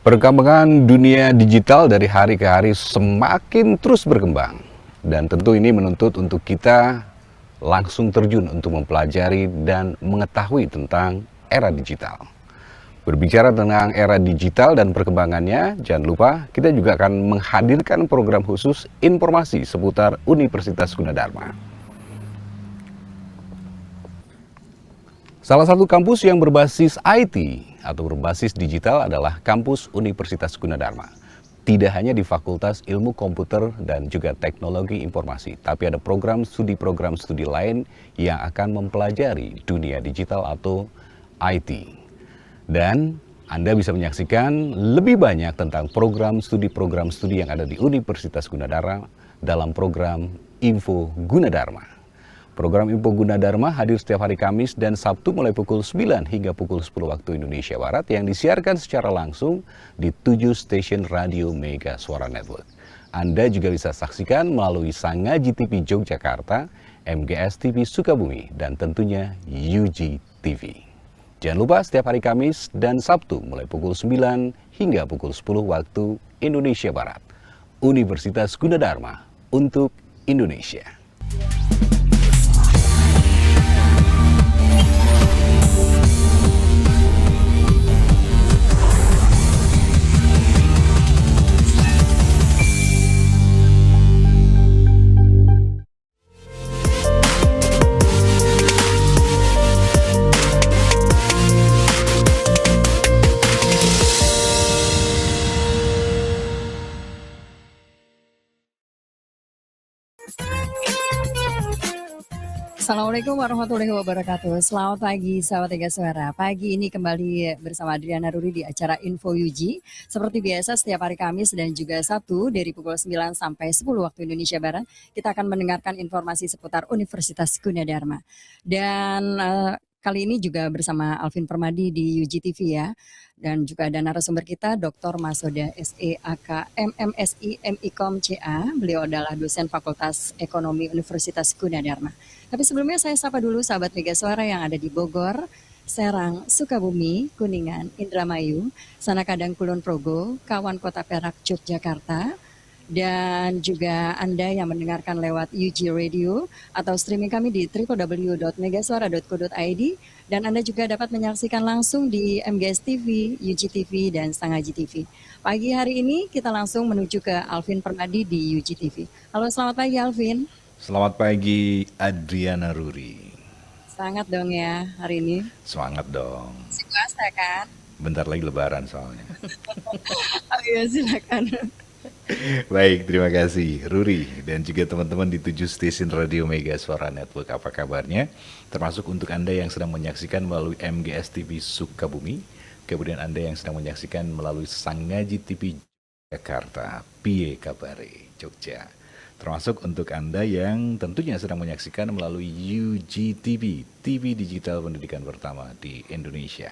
Perkembangan dunia digital dari hari ke hari semakin terus berkembang. Dan tentu ini menuntut untuk kita langsung terjun untuk mempelajari dan mengetahui tentang era digital. Berbicara tentang era digital dan perkembangannya, jangan lupa kita juga akan menghadirkan program khusus informasi seputar Universitas Gunadarma. Salah satu kampus yang berbasis IT atau berbasis digital adalah kampus Universitas Gunadarma. Tidak hanya di Fakultas Ilmu Komputer dan juga Teknologi Informasi, tapi ada program studi lain yang akan mempelajari dunia digital atau IT. Dan Anda bisa menyaksikan lebih banyak tentang program studi yang ada di Universitas Gunadarma dalam program Info Gunadarma. Program Info Gunadarma hadir setiap hari Kamis dan Sabtu mulai pukul 9 hingga pukul 10 waktu Indonesia Barat yang disiarkan secara langsung di 7 stasiun radio Mega Suara Network. Anda juga bisa saksikan melalui Sangaji TV Yogyakarta, MGS TV Sukabumi, dan tentunya UG TV. Jangan lupa setiap hari Kamis dan Sabtu mulai pukul 9 hingga pukul 10 waktu Indonesia Barat. Universitas Gunadarma untuk Indonesia. Assalamualaikum warahmatullahi wabarakatuh. Selamat pagi sahabat Tiga Suara. Pagi ini kembali bersama Adriana Ruri di acara Info UG. Seperti biasa setiap hari Kamis dan juga Sabtu dari pukul 9 sampai 10 waktu Indonesia Barat, kita akan mendengarkan informasi seputar Universitas Gunadarma. Dan kali ini juga bersama Alvin Permadi di UG TV ya. Dan juga ada narasumber kita Dr. Masoda SEAK MMSI MIKOM CA. Beliau adalah dosen Fakultas Ekonomi Universitas Gunadarma. Tapi sebelumnya saya sapa dulu sahabat Mega Suara yang ada di Bogor, Serang, Sukabumi, Kuningan, Indramayu, Sanakadang, Kulon Progo, Kawan Kota Perak, Yogyakarta, dan juga Anda yang mendengarkan lewat UG Radio atau streaming kami di www.megasuara.co.id, dan Anda juga dapat menyaksikan langsung di MGS TV, UG TV, dan Sangaji TV. Pagi hari ini kita langsung menuju ke Alvin Permadi di UG TV. Halo, selamat pagi Alvin. Selamat pagi Adriana Ruri. Semangat dong ya hari ini. Semangat dong. Masih puasa kan? Bentar lagi lebaran soalnya. Oh iya, silakan. Baik, terima kasih Ruri dan juga teman-teman di 7 stasiun radio Mega Suara Network. Apa kabarnya? Termasuk untuk Anda yang sedang menyaksikan melalui MGS TV Sukabumi, kemudian Anda yang sedang menyaksikan melalui Sangaji TV Jakarta, Piye Kabare Jogja. Termasuk untuk Anda yang tentunya sedang menyaksikan melalui UG TV, TV Digital Pendidikan Pertama di Indonesia.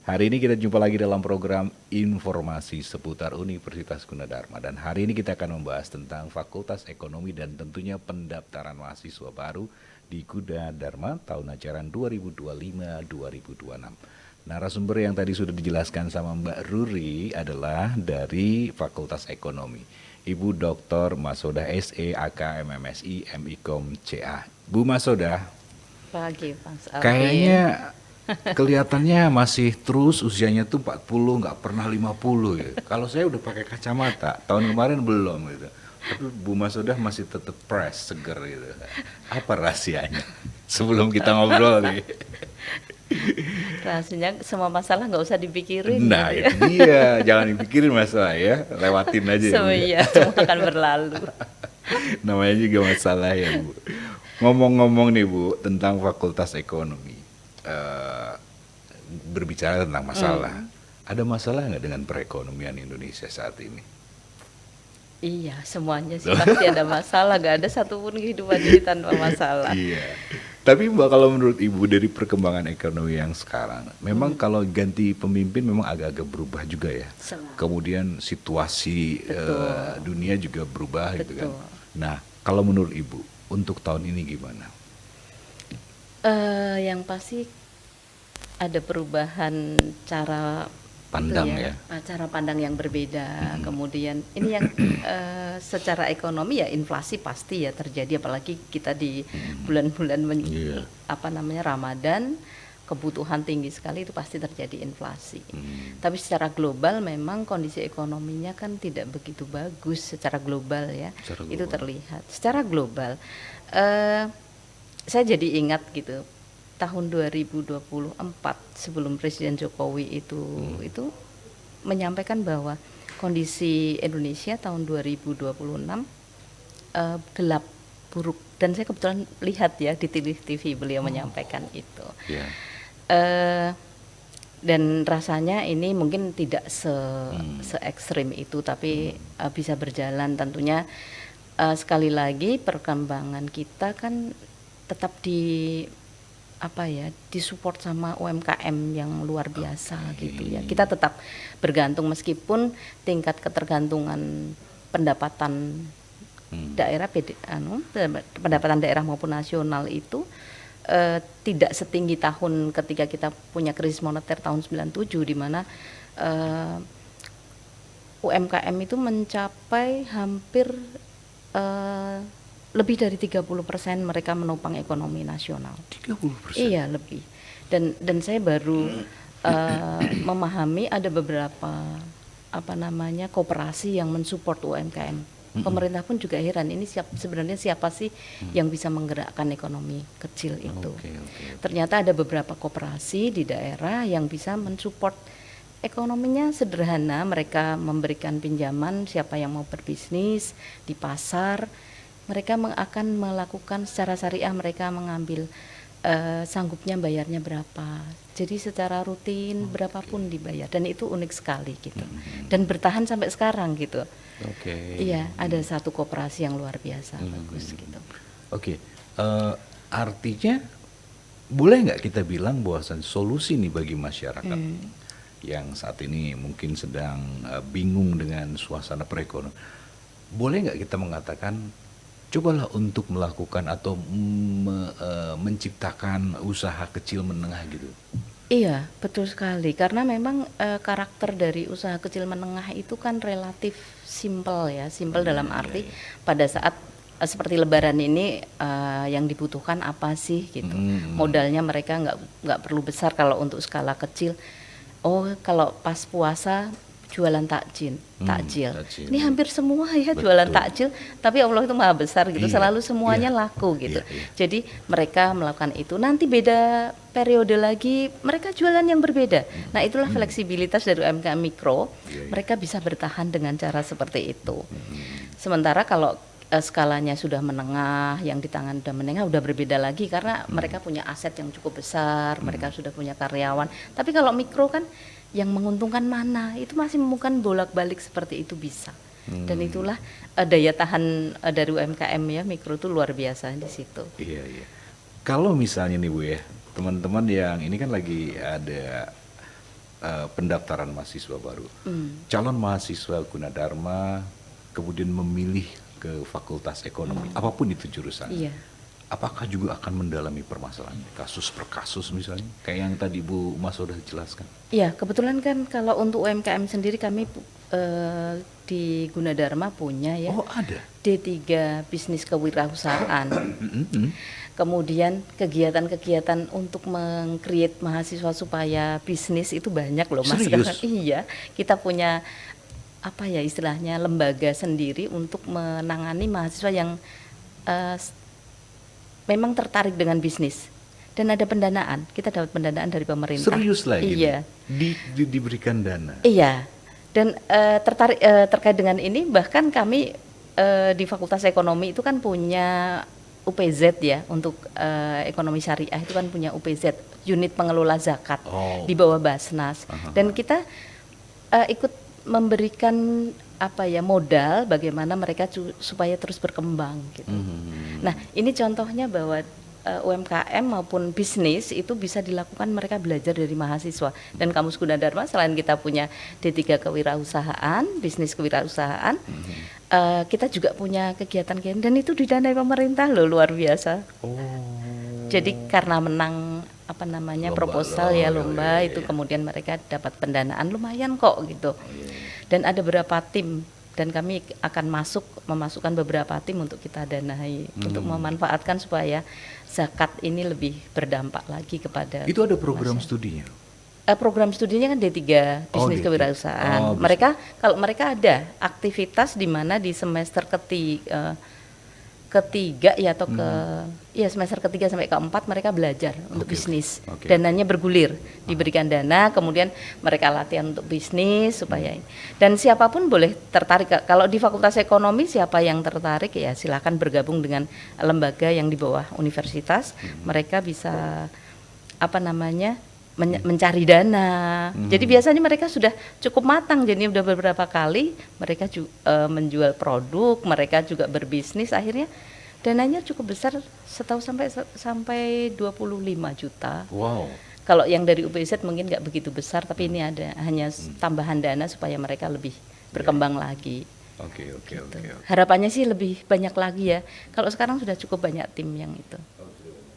Hari ini kita jumpa lagi dalam program informasi seputar Universitas Gunadarma. Dan hari ini kita akan membahas tentang Fakultas Ekonomi dan tentunya pendaftaran mahasiswa baru di Gunadarma tahun ajaran 2025-2026. Narasumber yang tadi sudah dijelaskan sama Mbak Ruri adalah dari Fakultas Ekonomi, Ibu Dr. Masoda SEAK MMSI MIKOM CA. Bu Masoda. Pagi, Mas Alvin. Kayaknya kelihatannya masih terus usianya tuh 40, nggak pernah 50 ya. Kalau saya udah pakai kacamata, tahun kemarin belum gitu. Tapi Bu Masoda masih tetap fresh, seger gitu. Apa rahasianya? Sebelum kita ngobrol nih. Rahasianya semua masalah nggak usah dipikirin. Nah gitu ya. itu dia, jangan dipikirin masalah ya, lewatin aja. Iya, semua akan berlalu. Namanya juga masalah ya Bu. Ngomong-ngomong nih Bu, tentang Fakultas Ekonomi, berbicara tentang masalah, ada masalah nggak dengan perekonomian Indonesia saat ini? Iya, semuanya sih pasti ada masalah, nggak ada satupun kehidupan ini tanpa masalah. Iya. Tapi Mbak, kalau menurut Ibu dari perkembangan ekonomi yang sekarang, memang kalau ganti pemimpin memang agak-agak berubah juga ya. Kemudian situasi dunia juga berubah gitu kan. Nah, kalau menurut Ibu untuk tahun ini gimana? Yang pasti ada perubahan cara pandang itu ya. cara pandang yang berbeda. Kemudian ini yang secara ekonomi ya inflasi pasti ya terjadi, apalagi kita di bulan-bulan Iya. Ramadan, kebutuhan tinggi sekali, itu pasti terjadi inflasi. Tapi secara global memang kondisi ekonominya kan tidak begitu bagus secara global ya. Secara Itu global. terlihat secara global. eh, saya jadi ingat gitu tahun 2024 sebelum Presiden Jokowi itu menyampaikan bahwa kondisi Indonesia tahun 2026 gelap, buruk, dan saya kebetulan lihat ya di TV beliau menyampaikan itu. Iya. Dan rasanya ini mungkin tidak se ekstrim itu, tapi bisa berjalan tentunya. Sekali lagi perkembangan kita kan tetap disupport sama UMKM yang luar biasa gitu ya. Kita tetap bergantung meskipun tingkat ketergantungan pendapatan daerah pendapatan daerah maupun nasional itu tidak setinggi tahun ketika kita punya krisis moneter tahun 97, di mana UMKM itu mencapai hampir lebih dari 30% mereka menopang ekonomi nasional. 30%. Iya, lebih. Dan saya baru memahami ada beberapa koperasi yang mensupport UMKM. Pemerintah pun juga heran, ini sebenarnya siapa sih yang bisa menggerakkan ekonomi kecil itu. Oke. Ternyata ada beberapa koperasi di daerah yang bisa mensupport ekonominya sederhana. Mereka memberikan pinjaman siapa yang mau berbisnis di pasar. Mereka akan melakukan secara syariah, mereka mengambil sanggupnya bayarnya berapa. Jadi secara rutin berapapun dibayar, dan itu unik sekali gitu. Dan bertahan sampai sekarang gitu. Oke. Iya, ada satu koperasi yang luar biasa bagus gitu. Oke. Artinya boleh nggak kita bilang bahwasan solusi nih bagi masyarakat yang saat ini mungkin sedang bingung dengan suasana perekonomian, boleh nggak kita mengatakan cobalah untuk melakukan atau menciptakan usaha kecil menengah gitu? Iya, betul sekali. Karena memang karakter dari usaha kecil menengah itu kan relatif simpel ya, simpel dalam arti pada saat seperti Lebaran ini yang dibutuhkan apa sih gitu. Modalnya mereka nggak perlu besar kalau untuk skala kecil. Oh, kalau pas puasa jualan takjil. Ini hampir semua ya jualan takjil, tapi Allah itu maha besar gitu, selalu semuanya laku gitu. Jadi mereka melakukan itu. Nanti beda periode lagi mereka jualan yang berbeda. Nah, itulah fleksibilitas dari UMKM mikro. Mereka bisa bertahan dengan cara seperti itu. Sementara kalau skalanya sudah menengah, yang di tangan udah menengah, udah berbeda lagi karena mereka punya aset yang cukup besar, mereka sudah punya karyawan. Tapi kalau mikro kan yang menguntungkan mana, itu masih memungkinkan bolak-balik seperti itu bisa. Dan itulah daya tahan dari UMKM ya, mikro itu luar biasa di situ. Iya. Kalau misalnya nih Bu ya, teman-teman yang ini kan lagi ada pendaftaran mahasiswa baru, calon mahasiswa Gunadarma kemudian memilih ke Fakultas Ekonomi, apapun itu jurusan. Iya. Apakah juga akan mendalami permasalahan kasus per kasus misalnya, kayak yang tadi Bu Mas sudah jelaskan? Iya, kebetulan kan kalau untuk UMKM sendiri kami di Gunadarma punya ya. Oh, ada. D3 bisnis kewirausahaan. Kemudian kegiatan-kegiatan untuk meng-create mahasiswa supaya bisnis itu banyak loh Mas. Serius? Iya, kita punya istilahnya lembaga sendiri untuk menangani mahasiswa yang memang tertarik dengan bisnis, dan ada pendanaan. Kita dapat pendanaan dari pemerintah. Serius lagi? Iya. Diberikan dana? Iya. Dan terkait dengan ini, bahkan kami di Fakultas Ekonomi itu kan punya UPZ ya, untuk ekonomi syariah itu kan punya UPZ, unit pengelola zakat di bawah Basnas. Dan kita ikut memberikan modal bagaimana mereka supaya terus berkembang gitu. Nah, ini contohnya bahwa UMKM maupun bisnis itu bisa dilakukan, mereka belajar dari mahasiswa. Dan Kampus Gunadarma selain kita punya D3 kewirausahaan, bisnis kewirausahaan, kita juga punya kegiatan dan itu didanai pemerintah loh, luar biasa. Jadi karena menang apa namanya Lomba, proposal oh, ya iya, lomba iya, itu iya. kemudian mereka dapat pendanaan lumayan kok gitu. Dan ada beberapa tim dan kami akan memasukkan beberapa tim untuk kita danai untuk memanfaatkan supaya zakat ini lebih berdampak lagi kepada Itu ada program masyarakat. studinya. Program studinya kan D3 Oh, bisnis D3. kewirausahaan. Oh, Kalau mereka ada aktivitas di mana di semester ketiga ya atau semester ketiga sampai keempat mereka belajar untuk Oke, bisnis. oke. Dananya bergulir, diberikan dana, kemudian mereka latihan untuk bisnis supaya ini. Dan siapapun boleh tertarik. Kalau di Fakultas Ekonomi siapa yang tertarik ya silakan bergabung dengan lembaga yang di bawah universitas. Mereka bisa apa namanya mencari dana. Jadi biasanya mereka sudah cukup matang. Jadi udah beberapa kali mereka menjual produk, mereka juga berbisnis. Akhirnya dananya cukup besar, setahu sampai 25 juta. Wow. Kalau yang dari UPZ mungkin nggak begitu besar, tapi ini ada hanya tambahan dana supaya mereka lebih berkembang lagi. Oke. Harapannya sih lebih banyak lagi ya. Kalau sekarang sudah cukup banyak tim yang itu.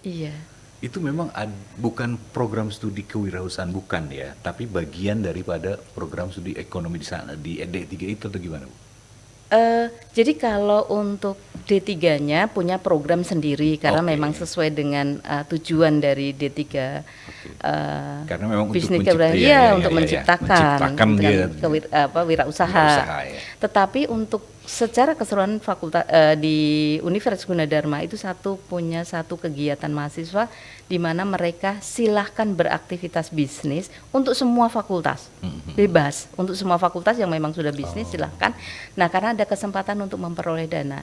Iya. Itu memang bukan program studi kewirausahaan, bukan ya, tapi bagian daripada program studi ekonomi di sana di D3 itu atau gimana, Bu? Jadi kalau untuk D3-nya punya program sendiri karena Oke. memang sesuai dengan tujuan dari D3 Karena memang bisnis untuk kewirausahaan, untuk menciptakan dia wirausaha. ya. Tetapi untuk secara keseluruhan fakultas di Universitas Gunadarma itu punya satu kegiatan mahasiswa di mana mereka silahkan beraktivitas bisnis untuk semua fakultas, bebas untuk semua fakultas yang memang sudah bisnis silahkan. Nah karena ada kesempatan untuk memperoleh dana,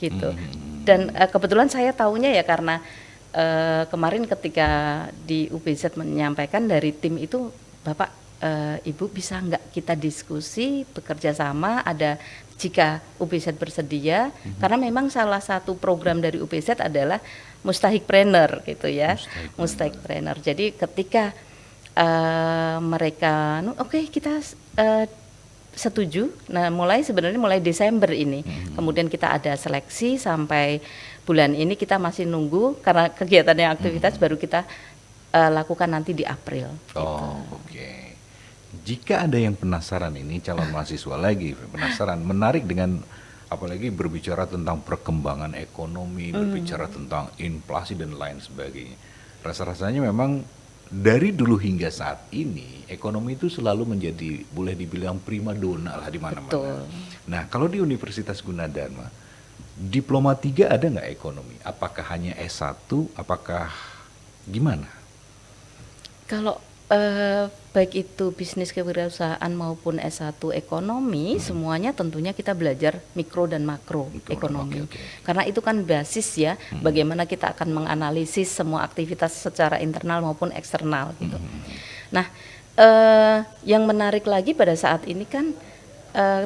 gitu. Dan kebetulan saya tahunya ya karena kemarin ketika di UPZ menyampaikan dari tim itu, Bapak Ibu bisa nggak kita diskusi bekerja sama ada jika UPZ bersedia, karena memang salah satu program dari UPZ adalah Mustahikpreneur gitu ya, Mustahikpreneur. Jadi ketika mereka oke, kita setuju, nah sebenarnya mulai Desember ini, kemudian kita ada seleksi sampai bulan ini kita masih nunggu karena kegiatannya aktivitas baru kita lakukan nanti di April. Oh, oke. Jika ada yang penasaran ini calon mahasiswa lagi penasaran, menarik dengan apalagi berbicara tentang perkembangan ekonomi, berbicara tentang inflasi dan lain sebagainya. Rasa-rasanya memang dari dulu hingga saat ini ekonomi itu selalu menjadi boleh dibilang primadona lah di mana-mana. Betul. Nah, kalau di Universitas Gunadarma, diploma 3 ada nggak ekonomi? Apakah hanya S1? Apakah gimana? Kalau baik itu bisnis kewirausahaan maupun S1 ekonomi, semuanya tentunya kita belajar mikro dan makro ekonomi. Oke. Karena itu kan basis ya, bagaimana kita akan menganalisis semua aktivitas secara internal maupun eksternal gitu. Nah, yang menarik lagi pada saat ini kan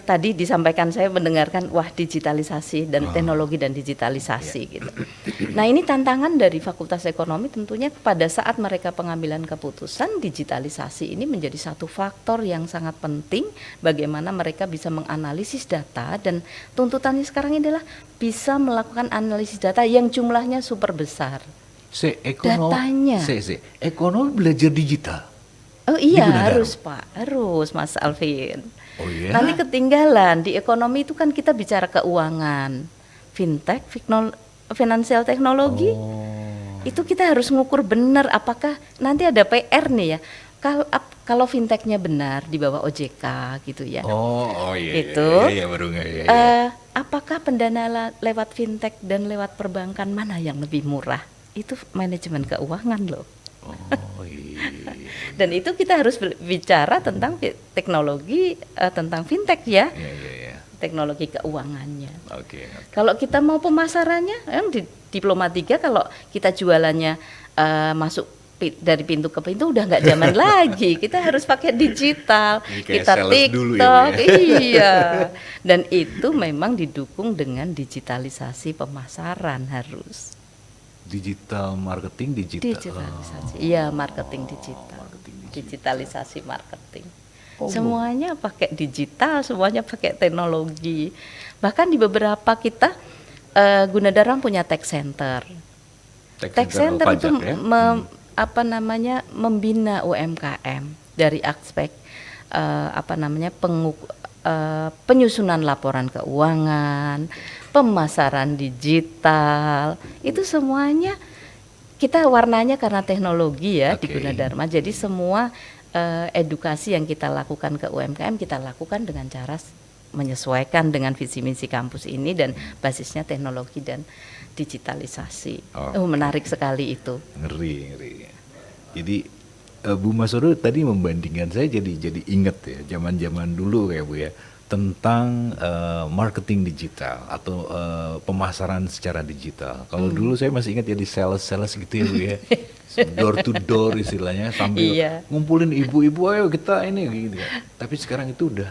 tadi disampaikan, saya mendengarkan wah digitalisasi dan teknologi dan digitalisasi gitu. Nah ini tantangan dari Fakultas Ekonomi tentunya pada saat mereka pengambilan keputusan, digitalisasi ini menjadi satu faktor yang sangat penting bagaimana mereka bisa menganalisis data, dan tuntutannya sekarang ini adalah bisa melakukan analisis data yang jumlahnya super besar. Datanya. Ekonomi belajar digital. Oh iya, Di Gunadarma? harus Pak, harus Mas Alvin. Oh iya. Nanti ketinggalan di ekonomi itu kan kita bicara keuangan, fintech, financial teknologi. Itu kita harus ngukur benar apakah nanti ada PR nih ya. Kalau fintechnya benar di bawah OJK gitu ya. Oh iya. Itu. Iya, baru nggak ya. Apakah pendana lewat fintech dan lewat perbankan mana yang lebih murah? Itu manajemen keuangan loh. Oh iya. Dan itu kita harus bicara tentang teknologi, tentang fintech ya. Iya. Teknologi keuangannya. Oke. Kalau kita mau pemasarannya, di diploma 3 kalau kita jualannya masuk dari pintu ke pintu udah nggak zaman lagi. Kita harus pakai digital, Ini kayak kita sales dulu ya, Bu TikTok, ya. iya. Dan itu memang didukung dengan digitalisasi pemasaran harus. Digital marketing, Digitalisasi, iya marketing digital. Digitalisasi marketing. Semuanya pakai digital, semuanya pakai teknologi. Bahkan di beberapa kita Gunadarma punya tech center. Tax center itu apa namanya membina UMKM dari aspek penyusunan laporan keuangan, pemasaran digital, itu semuanya kita warnanya karena teknologi ya di Gunadarma. Jadi semua edukasi yang kita lakukan ke UMKM kita lakukan dengan cara menyesuaikan dengan visi misi kampus ini dan basisnya teknologi dan digitalisasi. Menarik sekali itu. Ngeri. Jadi Bu Masodo tadi membandingkan, saya jadi ingat ya zaman dulu ya Bu ya, tentang marketing digital atau pemasaran secara digital. Kalau dulu saya masih ingat ya di sales gitu ya Bu ya. Door to door istilahnya, sambil ngumpulin ibu-ibu, ayo kita ini gitu ya. Tapi sekarang itu udah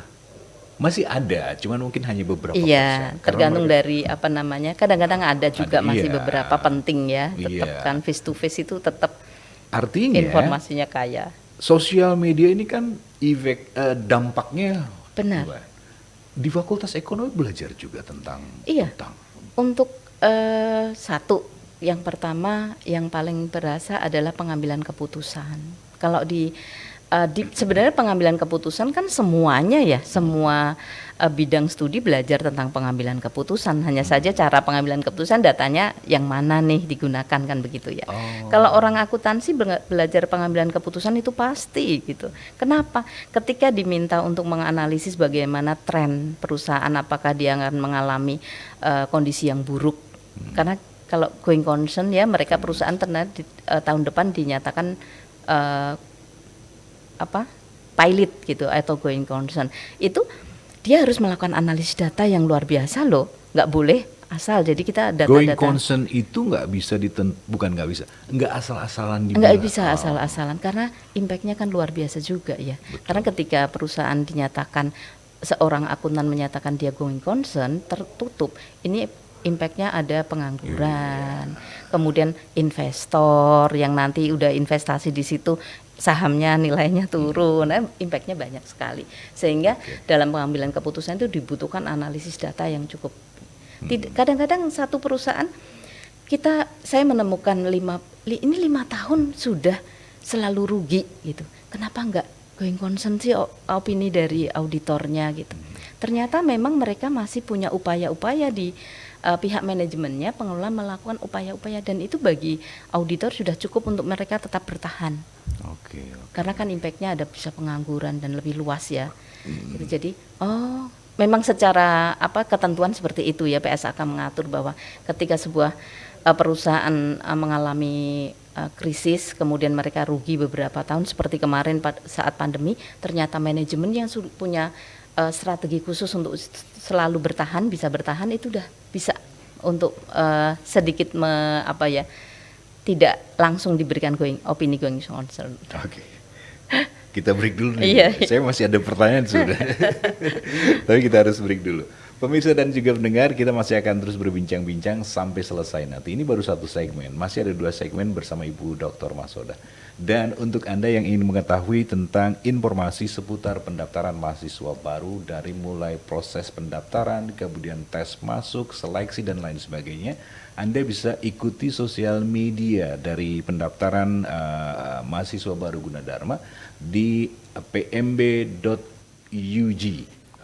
masih ada, cuman mungkin hanya beberapa persen. Tergantung dari kadang-kadang ada juga masih beberapa penting ya, tetap kan face to face itu tetap artinya informasinya kaya. Sosial media ini kan dampaknya benar. Di Fakultas Ekonomi belajar juga tentang Untuk satu, yang pertama yang paling berasa adalah pengambilan keputusan. Kalau sebenarnya pengambilan keputusan kan semuanya ya, semua bidang studi belajar tentang pengambilan keputusan. Hanya saja cara pengambilan keputusan datanya yang mana nih digunakan kan begitu ya. Kalau orang akuntansi belajar pengambilan keputusan itu pasti gitu. Kenapa? Ketika diminta untuk menganalisis bagaimana tren perusahaan, apakah dia akan mengalami kondisi yang buruk. Karena kalau going concern ya, mereka perusahaan tahun depan dinyatakan pilot gitu atau going concern, itu dia harus melakukan analisis data yang luar biasa loh, nggak boleh asal. Jadi kita data-data going concern itu nggak bisa nggak asal-asalan dibuat. Nggak bisa asal-asalan karena impactnya kan luar biasa juga ya. Betul. Karena ketika perusahaan dinyatakan, seorang akuntan menyatakan dia going concern, tertutup, ini impactnya ada pengangguran, kemudian investor yang nanti udah investasi di situ sahamnya nilainya turun, impactnya banyak sekali. Sehingga dalam pengambilan keputusan itu dibutuhkan analisis data yang cukup. Kadang-kadang satu perusahaan saya menemukan 5 tahun sudah selalu rugi gitu. Kenapa enggak going concern sih opini dari auditornya gitu. Ternyata memang mereka masih punya upaya-upaya di pihak manajemennya, pengelola melakukan upaya-upaya, dan itu bagi auditor sudah cukup untuk mereka tetap bertahan. Karena kan impactnya ada bisa pengangguran dan lebih luas ya. Jadi memang secara ketentuan seperti itu ya, PSAK mengatur bahwa ketika sebuah perusahaan mengalami krisis, kemudian mereka rugi beberapa tahun seperti kemarin saat pandemi, ternyata manajemen yang punya strategi khusus untuk selalu bertahan, bisa bertahan, itu udah bisa untuk sedikit tidak langsung diberikan opini going concern. Kita break dulu nih. Saya masih ada pertanyaan sudah. Tapi kita harus break dulu. Pemirsa dan juga pendengar, kita masih akan terus berbincang-bincang sampai selesai nanti. Ini baru satu segmen, masih ada 2 segmen bersama Ibu Dr. Masoda. Dan untuk Anda yang ingin mengetahui tentang informasi seputar pendaftaran mahasiswa baru, dari mulai proses pendaftaran, kemudian tes masuk, seleksi, dan lain sebagainya, Anda bisa ikuti sosial media dari pendaftaran mahasiswa baru Gunadarma di pmb.ug.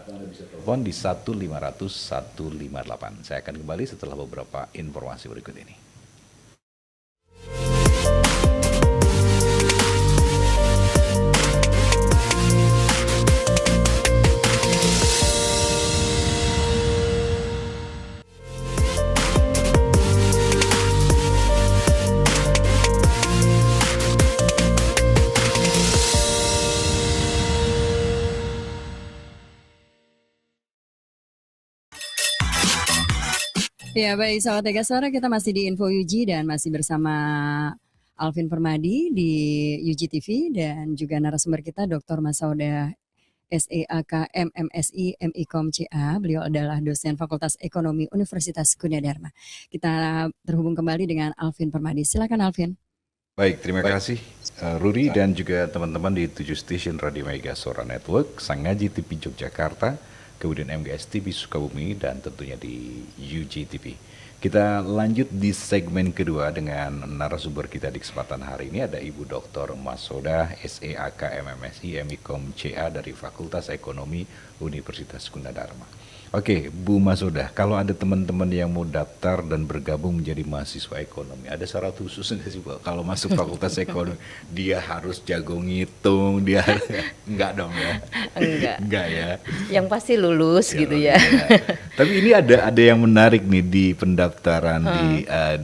Anda bisa telepon di 1500 158. Saya akan kembali setelah beberapa informasi berikut ini. Ya baik, sahabat Tegas Suara, kita masih di Info UG dan masih bersama Alvin Permadi di UG TV dan juga narasumber kita Dr. Masoda SEAK MMSI MIKOM CA. Beliau adalah dosen Fakultas Ekonomi Universitas Gunadarma. Kita terhubung kembali dengan Alvin Permadi. Silakan Alvin. Baik, terima kasih Ruri dan juga teman-teman di 7 stasiun Radio Mega Suara Network, Sangaji TV Yogyakarta, kemudian MGS TV Sukabumi, dan tentunya di UG TV. Kita lanjut di segmen kedua dengan narasumber kita di kesempatan hari ini, ada Ibu Dr. Masodah SEAK MMSI MIKOM CA dari Fakultas Ekonomi Universitas Gunadarma. Oke, Bu Masodah, kalau ada teman-teman yang mau daftar dan bergabung menjadi mahasiswa ekonomi, ada syarat khusus nggak sih, Bu? Kalau masuk Fakultas Ekonomi, dia harus jago ngitung, dia enggak dong ya? Enggak ya? Yang pasti lulus gitu ya. Tapi ini ada yang menarik nih di pendaftaran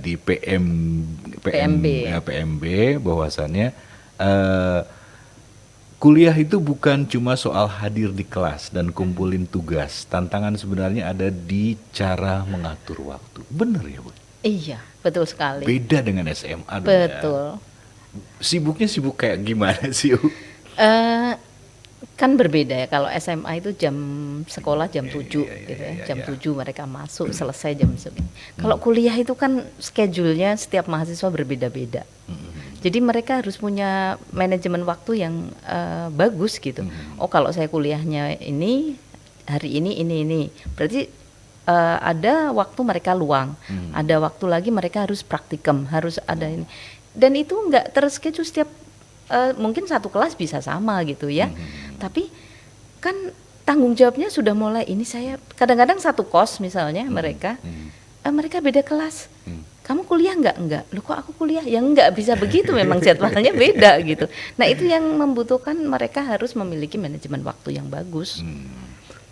di PMB bahwasannya kuliah itu bukan cuma soal hadir di kelas dan kumpulin tugas. Tantangan sebenarnya ada di cara mengatur waktu. Bener ya, Bu? Iya, betul sekali. Beda dengan SMA dong. Betul. Ya. Sibuknya sibuk kayak gimana sih, Bu? Kan berbeda ya, kalau SMA itu jam sekolah jam 7 gitu ya. Jam 7 mereka masuk, selesai jam 9. Kalau kuliah itu kan schedule-nya setiap mahasiswa berbeda-beda. Jadi mereka harus punya manajemen waktu yang bagus gitu. Oh, kalau saya kuliahnya ini hari ini. Berarti ada waktu mereka luang. Ada waktu lagi mereka harus praktikum, harus ada ini. Dan itu enggak terschedule setiap mungkin satu kelas bisa sama gitu ya. Tapi kan tanggung jawabnya sudah mulai, ini saya kadang-kadang satu kos misalnya mereka beda kelas. Kamu kuliah enggak? Loh, kok aku kuliah? Ya enggak bisa begitu, memang jadwalnya beda gitu. Nah, itu yang membutuhkan mereka harus memiliki manajemen waktu yang bagus.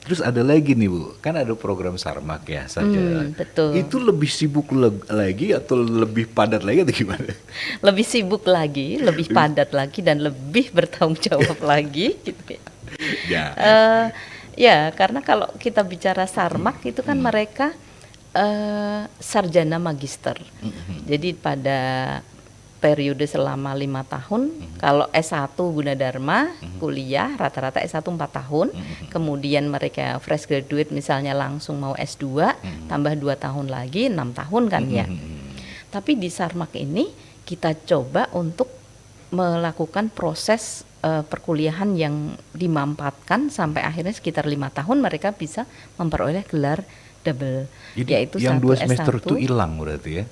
Terus ada lagi nih, Bu, kan ada program Sarmak ya saja. Betul. Itu lebih sibuk lagi atau lebih padat lagi atau gimana? Lebih sibuk lagi, lebih padat lagi, dan lebih bertanggung jawab lagi gitu ya. Ya. Ya, karena kalau kita bicara Sarmak itu kan mereka sarjana magister. Jadi pada periode selama 5 tahun, kalau S1 Gunadarma kuliah rata-rata S1 4 tahun, kemudian mereka fresh graduate misalnya langsung mau S2, tambah 2 tahun lagi 6 tahun kan ya. Tapi di Sarmak ini kita coba untuk melakukan proses perkuliahan yang dimampatkan sampai akhirnya sekitar 5 tahun mereka bisa memperoleh gelar double. Jadi yaitu yang 2 semester S1. itu hilang berarti ya?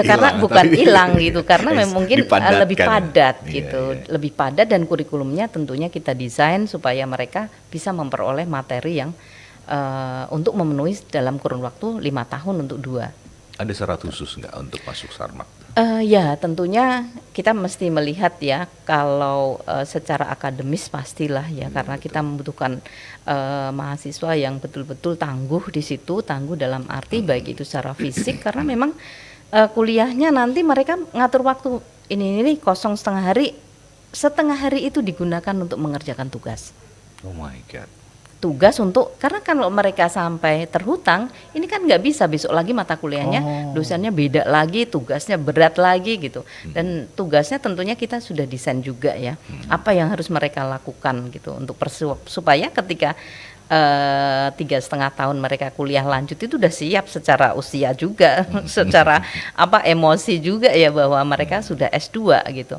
Karena bukan hilang gitu, karena mungkin lebih ya? padat gitu, Iya. lebih padat, dan kurikulumnya tentunya kita desain supaya mereka bisa memperoleh materi yang untuk memenuhi dalam kurun waktu 5 tahun untuk 2. Ada syarat khusus nggak untuk masuk Sarmak? Ya tentunya kita mesti melihat ya, kalau secara akademis pastilah ya, karena kita membutuhkan mahasiswa yang betul-betul tangguh di situ, tangguh dalam arti baik itu secara fisik, karena memang kuliahnya nanti mereka ngatur waktu, ini kosong setengah hari itu digunakan untuk mengerjakan tugas. Oh my God. Tugas untuk, karena kalau mereka sampai terhutang, ini kan nggak bisa besok lagi mata kuliahnya, dosennya beda lagi, tugasnya berat lagi gitu. Dan tugasnya tentunya kita sudah desain juga ya, apa yang harus mereka lakukan gitu untuk supaya ketika 3,5 tahun mereka kuliah lanjut itu udah siap secara usia juga, secara emosi juga ya, bahwa mereka sudah S2 gitu.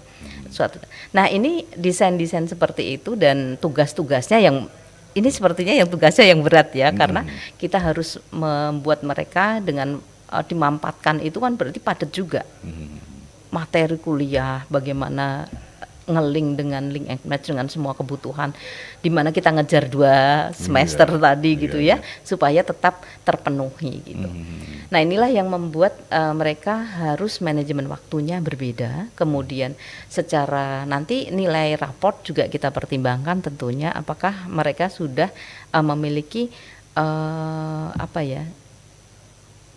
Nah, ini desain-desain seperti itu, dan tugas-tugasnya yang ini sepertinya yang tugasnya yang berat ya, karena kita harus membuat mereka dengan dimampatkan itu kan berarti padat juga. Materi kuliah, bagaimana nge-link dengan link and match dengan semua kebutuhan, di mana kita ngejar 2 semester tadi gitu ya, supaya tetap terpenuhi gitu. Nah, inilah yang membuat mereka harus manajemen waktunya berbeda. Kemudian secara nanti nilai raport juga kita pertimbangkan tentunya, apakah mereka sudah memiliki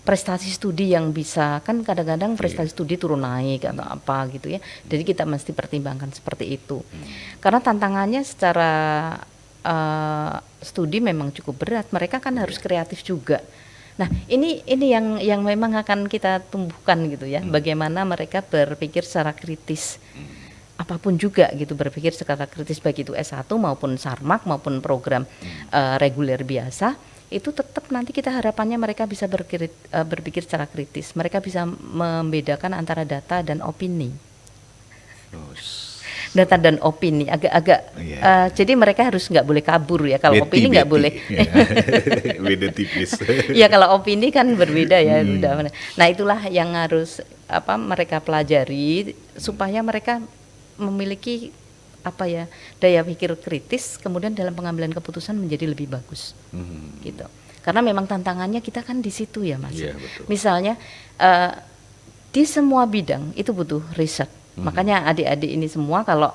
prestasi studi yang bisa, kan kadang-kadang prestasi studi turun naik atau apa gitu ya. Jadi kita mesti pertimbangkan seperti itu. Karena tantangannya secara studi memang cukup berat. Mereka kan harus kreatif juga. Nah, ini yang memang akan kita tumbuhkan gitu ya. Bagaimana mereka berpikir secara kritis. Apapun juga gitu, berpikir secara kritis, baik itu S1 maupun Sarmak maupun program reguler biasa. Itu tetap nanti kita harapannya mereka bisa berpikir secara kritis. Mereka bisa membedakan antara data dan opini. data dan opini agak-agak jadi mereka harus nggak boleh kabur ya. Kalau opini nggak boleh. Beda tipis. Ya kalau opini kan berbeda ya. Nah itulah yang harus mereka pelajari supaya mereka memiliki daya pikir kritis, kemudian dalam pengambilan keputusan menjadi lebih bagus, gitu. Karena memang tantangannya kita kan di situ ya Mas. Iya, betul. Misalnya di semua bidang itu butuh riset. Makanya adik-adik ini semua kalau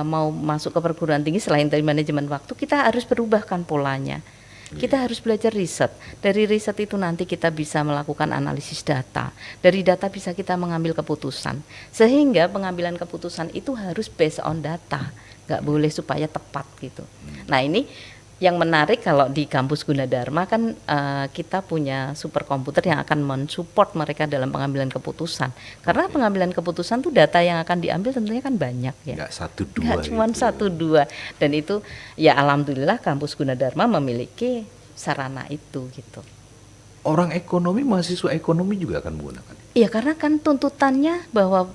mau masuk ke perguruan tinggi selain dari manajemen waktu, kita harus berubahkan polanya. Kita harus belajar riset. Dari riset itu nanti kita bisa melakukan analisis data. Dari data bisa kita mengambil keputusan. Sehingga pengambilan keputusan itu harus based on data. Nggak boleh supaya tepat gitu. Nah ini yang menarik kalau di kampus Gunadarma kan kita punya superkomputer yang akan mensupport mereka dalam pengambilan keputusan. Karena pengambilan keputusan tuh data yang akan diambil tentunya kan banyak ya. Nggak satu dua. Nggak cuma satu dua. Dan itu ya alhamdulillah kampus Gunadarma memiliki sarana itu gitu. Orang ekonomi, mahasiswa ekonomi juga akan menggunakan. Iya karena kan tuntutannya bahwa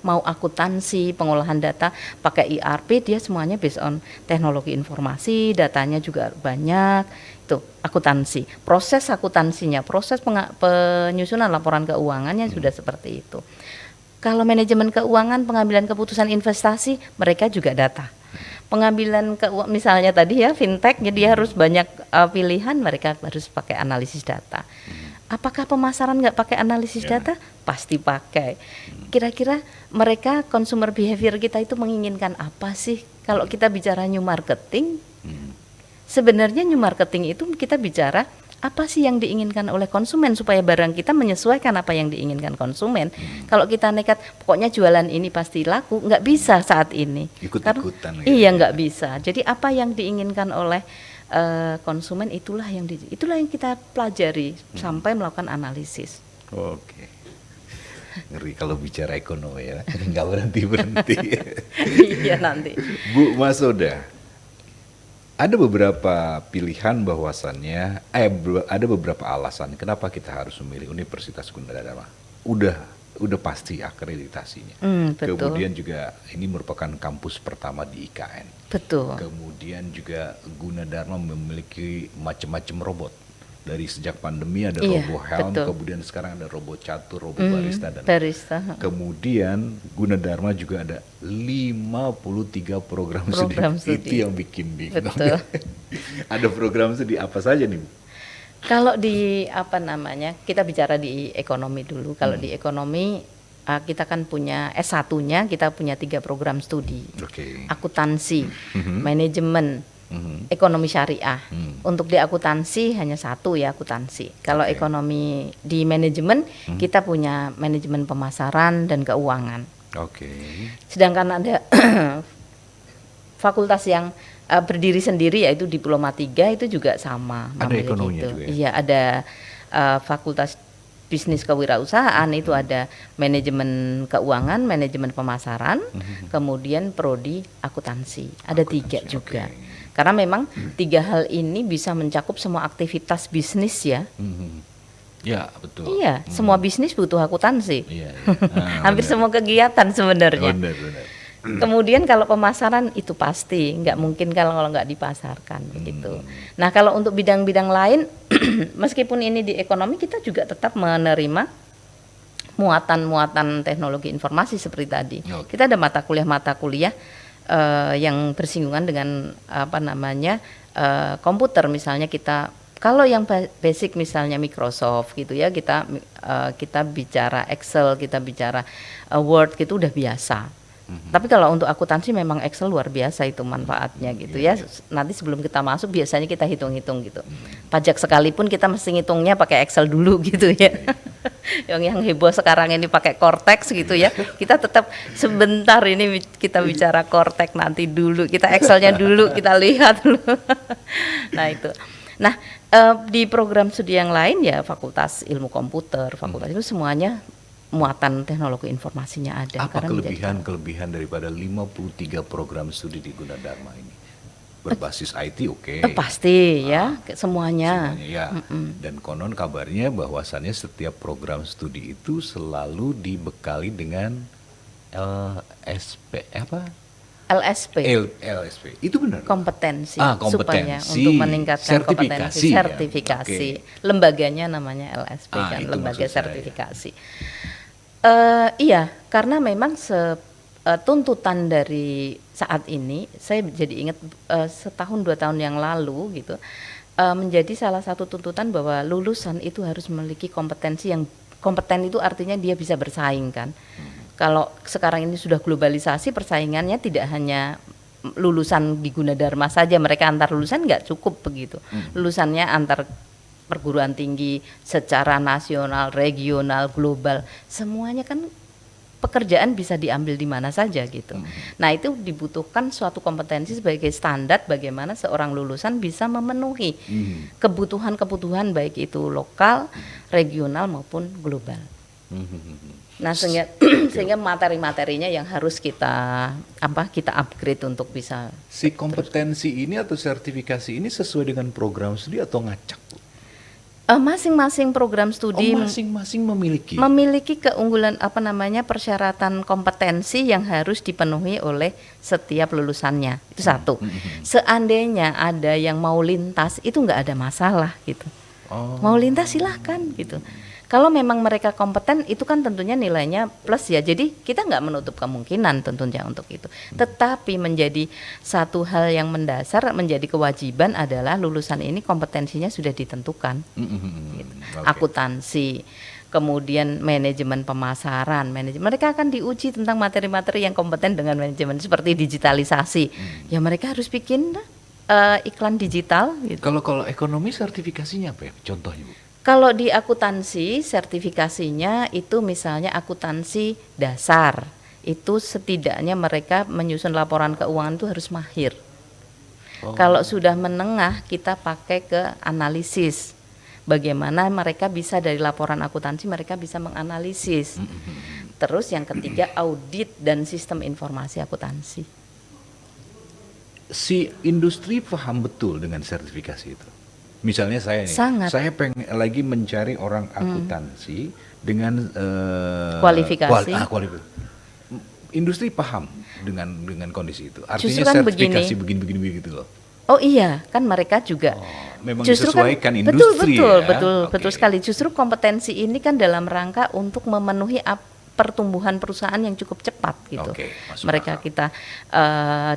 mau akuntansi, pengolahan data pakai ERP, dia semuanya based on teknologi informasi, datanya juga banyak. Itu akuntansi, proses akuntansinya, proses penyusunan laporan keuangannya sudah seperti itu. Kalau manajemen keuangan, pengambilan keputusan investasi, mereka juga data. Pengambilan misalnya tadi ya fintech, jadi harus banyak pilihan, mereka harus pakai analisis data. Apakah pemasaran nggak pakai analisis data? Pasti pakai. Kira-kira mereka consumer behavior kita itu menginginkan apa sih? Kalau kita bicara new marketing, sebenarnya new marketing itu kita bicara apa sih yang diinginkan oleh konsumen supaya barang kita menyesuaikan apa yang diinginkan konsumen. Kalau kita nekat, pokoknya jualan ini pasti laku, nggak bisa saat ini. Ikut-ikutan. Iya nggak bisa. Jadi apa yang diinginkan oleh konsumen itulah yang kita pelajari sampai melakukan analisis. Oke. Ngeri kalau bicara ekonomi ya, nggak berhenti. Iya nanti. Bu Mas Oda, ada beberapa pilihan bahwasannya, ada beberapa alasan kenapa kita harus memilih Universitas Gunadarma. Udah pasti akreditasinya. Betul. Kemudian juga ini merupakan kampus pertama di IKN. Betul. Kemudian juga Gunadarma memiliki macam-macam robot. Dari sejak pandemi ada RoboHelm, kemudian sekarang ada robot catur, robot barista dan kemudian Gunadarma juga ada 53 program studi. Itu yang bikin bingung. Ada program studi apa saja nih, Bu? Kalau di kita bicara di ekonomi dulu. Kalau di ekonomi kita kan punya S1-nya, kita punya 3 program studi. Akuntansi, manajemen, ekonomi syariah. Untuk di akuntansi hanya 1 ya akuntansi. Kalau ekonomi di manajemen kita punya manajemen pemasaran dan keuangan. Sedangkan ada fakultas yang berdiri sendiri yaitu Diploma 3 itu juga sama. Ada ekonominya juga ya? Iya ada fakultas bisnis kewirausahaan itu ada manajemen keuangan, manajemen pemasaran, kemudian prodi akuntansi. Ada 3 juga. Karena memang 3 hal ini bisa mencakup semua aktivitas bisnis ya. Ya betul. Iya, semua bisnis butuh akuntansi. Hampir benar. semua kegiatan sebenarnya. Benar. Kemudian kalau pemasaran itu pasti nggak mungkin kalau nggak dipasarkan begitu. Nah kalau untuk bidang-bidang lain, meskipun ini di ekonomi kita juga tetap menerima muatan-muatan teknologi informasi seperti tadi. Kita ada mata kuliah yang bersinggungan dengan komputer misalnya kita. Kalau yang basic misalnya Microsoft gitu ya kita bicara Excel, kita bicara Word gitu udah biasa. Tapi kalau untuk akuntansi memang Excel luar biasa itu manfaatnya gitu ya. Nanti sebelum kita masuk biasanya kita hitung-hitung gitu. Pajak sekalipun kita mesti ngitungnya pakai Excel dulu gitu ya. Yang heboh sekarang ini pakai Cortex gitu ya. Kita tetap sebentar ini kita bicara Cortex nanti dulu. Kita Excelnya dulu kita lihat dulu. Nah itu. Nah di program studi yang lain ya Fakultas Ilmu Komputer, fakultas itu semuanya muatan teknologi informasinya ada. Apa kelebihan daripada 53 program studi di Gunadarma ini? Berbasis IT pasti ya, semuanya ya. Dan konon kabarnya bahwasannya setiap program studi itu selalu dibekali dengan LSP apa? LSP. LSP. Itu benar. Kompetensi, supaya kompetensi, untuk meningkatkan kompetensi ya. sertifikasi. Oke. Lembaganya namanya LSP kan, Itu lembaga maksud saya. sertifikasi. Iya, karena memang tuntutan dari saat ini, saya jadi ingat setahun 2 tahun yang lalu gitu, menjadi salah satu tuntutan bahwa lulusan itu harus memiliki kompetensi yang kompeten, itu artinya dia bisa bersaing kan. Kalau sekarang ini sudah globalisasi, persaingannya tidak hanya lulusan di Gunadarma saja, mereka antar lulusan nggak cukup begitu. Lulusannya antar perguruan tinggi secara nasional, regional, global, semuanya kan pekerjaan bisa diambil di mana saja gitu. Nah, itu dibutuhkan suatu kompetensi sebagai standar bagaimana seorang lulusan bisa memenuhi kebutuhan-kebutuhan baik itu lokal, regional maupun global. Nah, sehingga materi-materinya yang harus kita upgrade untuk bisa. Si kompetensi ini atau sertifikasi ini sesuai dengan program studi atau ngacak, Bu? Masing-masing program studi Masing-masing memiliki. memiliki keunggulan persyaratan kompetensi yang harus dipenuhi oleh setiap lulusannya. Itu satu. Seandainya ada yang mau lintas, itu nggak ada masalah gitu. Mau lintas silahkan gitu. Kalau memang mereka kompeten, itu kan tentunya nilainya plus ya. Jadi kita nggak menutup kemungkinan tentunya untuk itu. Tetapi menjadi satu hal yang mendasar, menjadi kewajiban adalah lulusan ini kompetensinya sudah ditentukan. Gitu. Akuntansi, kemudian manajemen pemasaran, mereka akan diuji tentang materi-materi yang kompeten dengan manajemen seperti digitalisasi. Ya mereka harus bikin iklan digital. Gitu. Kalau ekonomi sertifikasinya apa ya? Contohnya, Bu? Kalau di akuntansi sertifikasinya itu misalnya akuntansi dasar, itu setidaknya mereka menyusun laporan keuangan itu harus mahir. Kalau sudah menengah kita pakai ke analisis. Bagaimana mereka bisa dari laporan akuntansi mereka bisa menganalisis. Terus yang ketiga audit dan sistem informasi akuntansi. Si industri paham betul dengan sertifikasi itu. Misalnya saya nih, Sangat. saya pengen lagi mencari orang akuntansi dengan Kualifikasi. Industri paham dengan kondisi itu. Artinya Justru kan sertifikasi begini. begini gitu loh. Oh iya, kan mereka juga Memang justru disesuaikan kan, industri ya. betul sekali. Justru kompetensi ini kan dalam rangka untuk memenuhi pertumbuhan perusahaan yang cukup cepat gitu. Mereka kita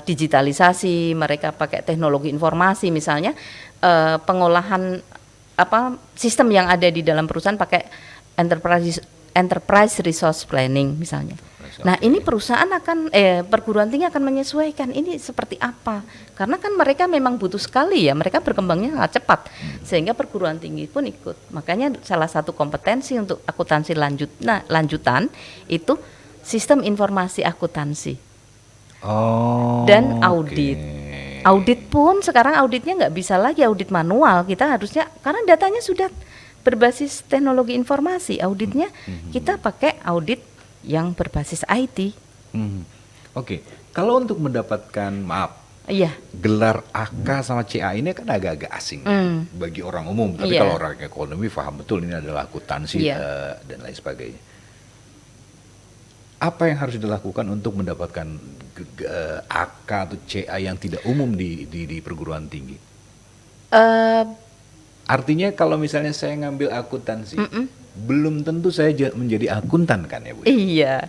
digitalisasi, mereka pakai teknologi informasi misalnya, pengolahan sistem yang ada di dalam perusahaan pakai enterprise resource planning misalnya. Nah, ini perusahaan perguruan tinggi akan menyesuaikan ini seperti apa. Karena kan mereka memang butuh sekali ya, mereka berkembangnya sangat cepat. Sehingga perguruan tinggi pun ikut. Makanya salah satu kompetensi untuk akuntansi lanjutan itu sistem informasi akuntansi. Dan audit. Audit pun sekarang auditnya nggak bisa lagi audit manual. Kita harusnya, karena datanya sudah berbasis teknologi informasi, auditnya kita pakai audit yang berbasis IT. Kalau untuk mendapatkan gelar AK sama CA ini kan agak-agak asing bagi orang umum. Tapi kalau orang ekonomi paham betul ini adalah akuntansi dan lain sebagainya. Apa yang harus dilakukan untuk mendapatkan AK atau CA yang tidak umum di perguruan tinggi? Artinya kalau misalnya saya ngambil akuntansi, belum tentu saya menjadi akuntan kan ya, Bu? Iya.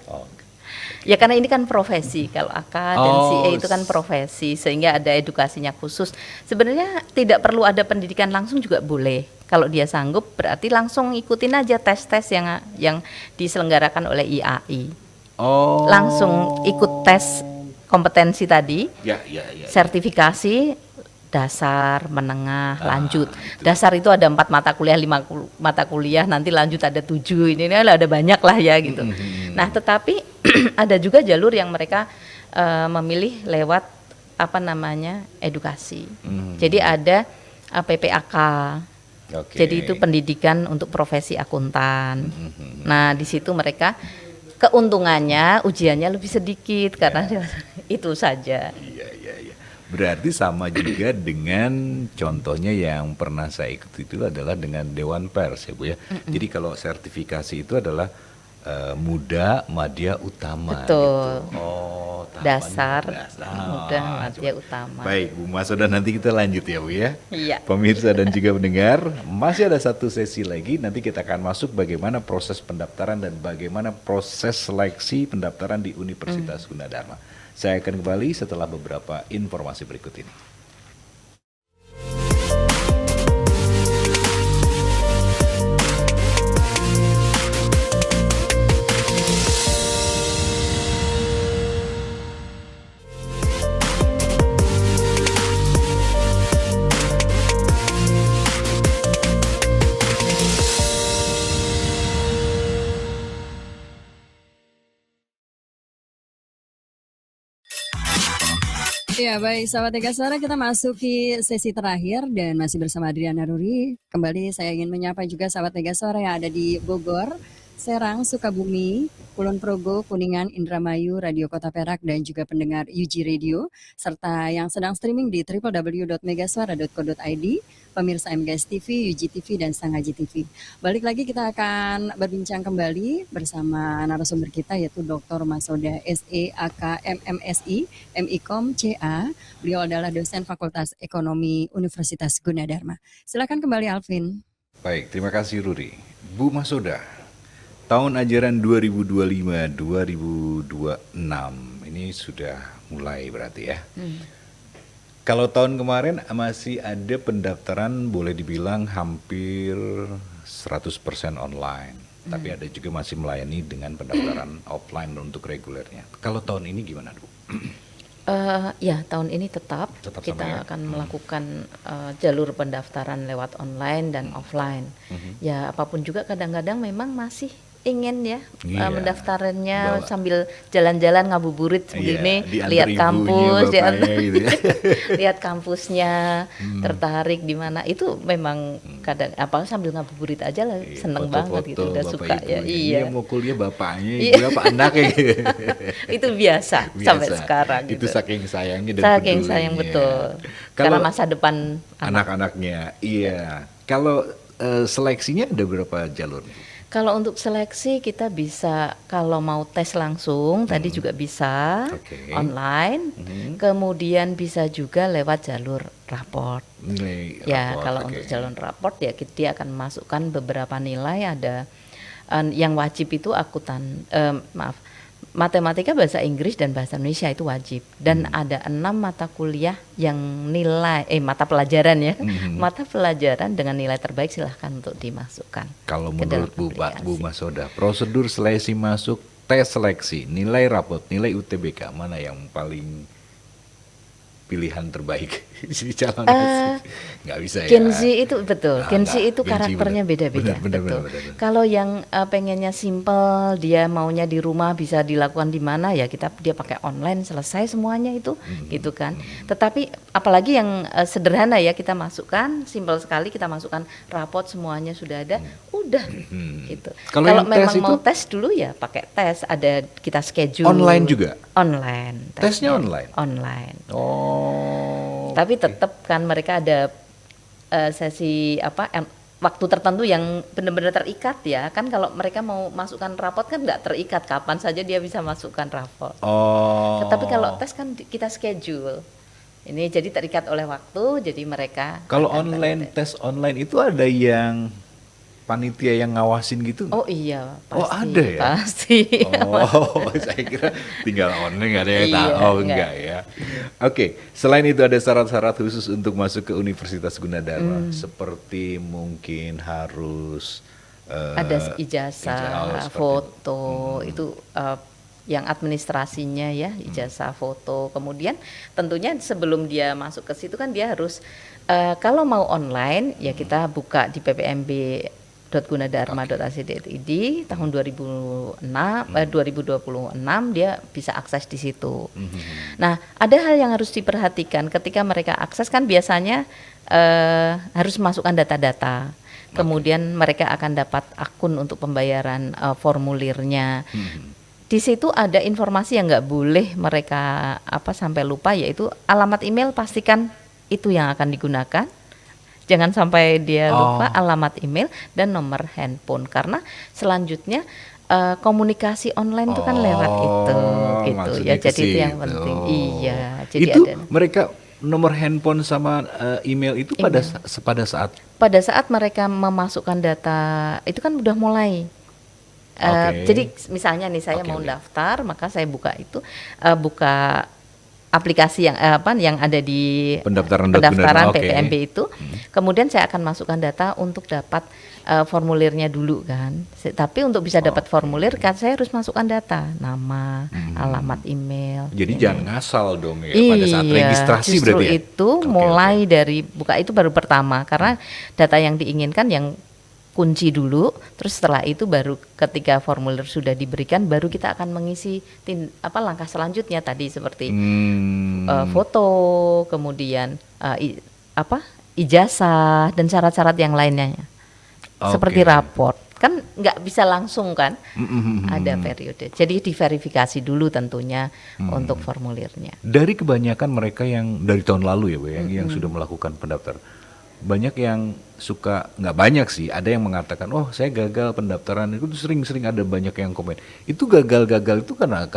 Ya karena ini kan profesi, kalau AK dan CA itu kan profesi, sehingga ada edukasinya khusus. Sebenarnya tidak perlu ada pendidikan langsung juga boleh. Kalau dia sanggup berarti langsung ikutin aja tes-tes yang diselenggarakan oleh IAI. Langsung ikut tes kompetensi tadi, sertifikasi dasar, menengah, lanjut. Dasar itu ada 4 mata kuliah, 5 mata kuliah, nanti lanjut ada 7, ini ada banyak lah ya gitu. Nah tetapi ada juga jalur yang mereka memilih lewat edukasi. Jadi ada PPAK, jadi itu pendidikan untuk profesi akuntan. Nah di situ mereka keuntungannya ujiannya lebih sedikit karena itu saja. Berarti sama juga dengan contohnya yang pernah saya ikut itu adalah dengan Dewan Pers ya Bu ya. Jadi kalau sertifikasi itu adalah Muda, Madya, Utama. Betul. Gitu. Oh, tahapan Dasar, dasar. Muda, Madya, Coba. Utama. Baik, Bu Masoda, nanti kita lanjut ya Bu ya. Iya. Pemirsa dan juga pendengar, masih ada satu sesi lagi. Nanti kita akan masuk bagaimana proses pendaftaran dan bagaimana proses seleksi pendaftaran di Universitas Gunadarma. Saya akan kembali setelah beberapa informasi berikut ini. Ya baik, sahabat Ega Suara, kita masuki sesi terakhir dan masih bersama Adriana Ruri. Kembali saya ingin menyapa juga sahabat Ega Suara yang ada di Bogor, Serang, Sukabumi, Kulon Progo, Kuningan, Indramayu, Radio Kota Perak, dan juga pendengar UG Radio, serta yang sedang streaming di www.megasuara.co.id, pemirsa MGS TV, UG TV, dan Sang Haji TV. Balik lagi kita akan berbincang kembali bersama narasumber kita yaitu Dr. Masoda SE AK MMSI, MIKOM CA. Beliau adalah dosen Fakultas Ekonomi Universitas Gunadarma. Silakan kembali Alvin. Baik, terima kasih Ruri. Bu Masoda, tahun ajaran 2025-2026 ini sudah mulai berarti ya. Kalau tahun kemarin masih ada pendaftaran boleh dibilang hampir 100% online. Tapi ada juga masih melayani dengan pendaftaran offline untuk regulernya. Kalau tahun ini gimana, Bu? Ya, tahun ini tetap Tetap kita sama ya? akan melakukan jalur pendaftaran lewat online dan offline. Ya, apapun juga kadang-kadang memang masih ingin ya Iya. mendaftarannya Bawa. sambil jalan-jalan ngabuburit begini, diantar lihat ibunya, kampus, bapaknya gitu ya. lihat kampusnya, tertarik di mana. Itu memang kadang apa sambil ngabuburit aja lah, Iya, seneng foto-foto banget gitu, udah bapak suka ya. ibunya. Iya. Dia mau kuliah bapaknya, Iya. ibu apa anaknya gitu. Itu biasa sampai Biasa. sekarang Itu gitu. saking sayangnya dan Saking pedulinya. sayang betul. Kalau Karena masa depan anak-anaknya, iya. Kalau seleksinya ada berapa jalur? Kalau untuk seleksi kita bisa, kalau mau tes langsung tadi juga bisa Oke. online, kemudian bisa juga lewat jalur raport. Nilai Ya, raport, kalau oke. untuk jalur raport ya dia akan masukkan beberapa nilai. Ada yang wajib itu matematika, bahasa Inggris, dan bahasa Indonesia itu wajib. Dan ada 6 mata kuliah yang mata pelajaran ya, mata pelajaran dengan nilai terbaik silahkan untuk dimasukkan. Kalau ke menurut dalam Bu aplikasi. Masoda, prosedur seleksi masuk, tes seleksi, nilai raport, nilai UTBK, mana yang paling pilihan terbaik si calon? Nggak bisa ya. Kenzi itu betul, Ah, Kenzi enggak. itu Kenzi karakternya bener. beda-beda. Bener, Betul. bener. Kalau yang pengennya simple, dia maunya di rumah bisa dilakukan di mana ya dia pakai online selesai semuanya itu, gitu kan. Tetapi apalagi yang sederhana ya kita masukkan, simple sekali kita masukkan raport semuanya sudah ada, udah gitu. Kalau Kalau yang tes memang mau itu? tes dulu ya pakai tes, ada kita schedule. Online juga? Online. Tesnya tesnya. online? Online. Oh. Tapi tetap kan mereka ada sesi waktu tertentu yang benar-benar terikat ya. Kan kalau mereka mau masukkan raport kan nggak terikat, kapan saja dia bisa masukkan raport. Oh. Tapi kalau tes kan kita schedule. Ini jadi terikat oleh waktu, jadi mereka Kalau akan online, tes online itu ada yang panitia yang ngawasin gitu? Oh iya, pasti. Oh, ada ya? Pasti. Oh, saya kira tinggal online nggak ada yang Iya, tahu. Oh, enggak. enggak ya. Oke, selain itu ada syarat-syarat khusus untuk masuk ke Universitas Gunadarma, seperti mungkin harus Ada ijazah, seperti foto, itu yang administrasinya ya, ijazah, foto. Kemudian tentunya sebelum dia masuk ke situ kan dia harus kalau mau online ya kita buka di ppmb.gunadarma.ac.id tahun 2026 dia bisa akses di situ. Nah, ada hal yang harus diperhatikan ketika mereka akses kan biasanya harus masukkan data-data. Kemudian mereka akan dapat akun untuk pembayaran formulirnya. Di situ ada informasi yang nggak boleh mereka sampai lupa, yaitu alamat email, pastikan itu yang akan digunakan. Jangan sampai dia lupa alamat email dan nomor handphone, karena selanjutnya komunikasi online itu kan lewat itu gitu maksudnya ya. ke Jadi itu yang situ. penting. Iya, jadi Itu ada mereka nomor handphone sama email itu pada saat mereka memasukkan data itu kan udah mulai. Oke. Jadi misalnya nih saya Oke, mau oke. daftar, maka saya buka itu buka aplikasi yang yang ada di Pendaftaran pendaftaran oke. PPMB itu. Kemudian saya akan masukkan data untuk dapat formulirnya dulu kan. Tapi untuk bisa dapat formulir kan saya harus masukkan data, nama, alamat email. Jadi ini. jangan ngasal dong ya pada saat registrasi Justru berarti ya. itu Oke, mulai dari buka itu baru pertama karena data yang diinginkan yang kunci dulu, terus setelah itu baru ketika formulir sudah diberikan baru kita akan mengisi langkah selanjutnya tadi seperti foto, kemudian ijazah dan syarat-syarat yang lainnya seperti Oke. raport kan nggak bisa langsung kan, ada periode. Jadi diverifikasi dulu tentunya untuk formulirnya. Dari kebanyakan mereka yang dari tahun lalu ya, Bu, yang sudah melakukan pendaftar, banyak yang suka, nggak banyak sih, ada yang mengatakan, oh saya gagal pendaftaran, itu sering-sering ada banyak yang komen. Itu gagal-gagal itu karena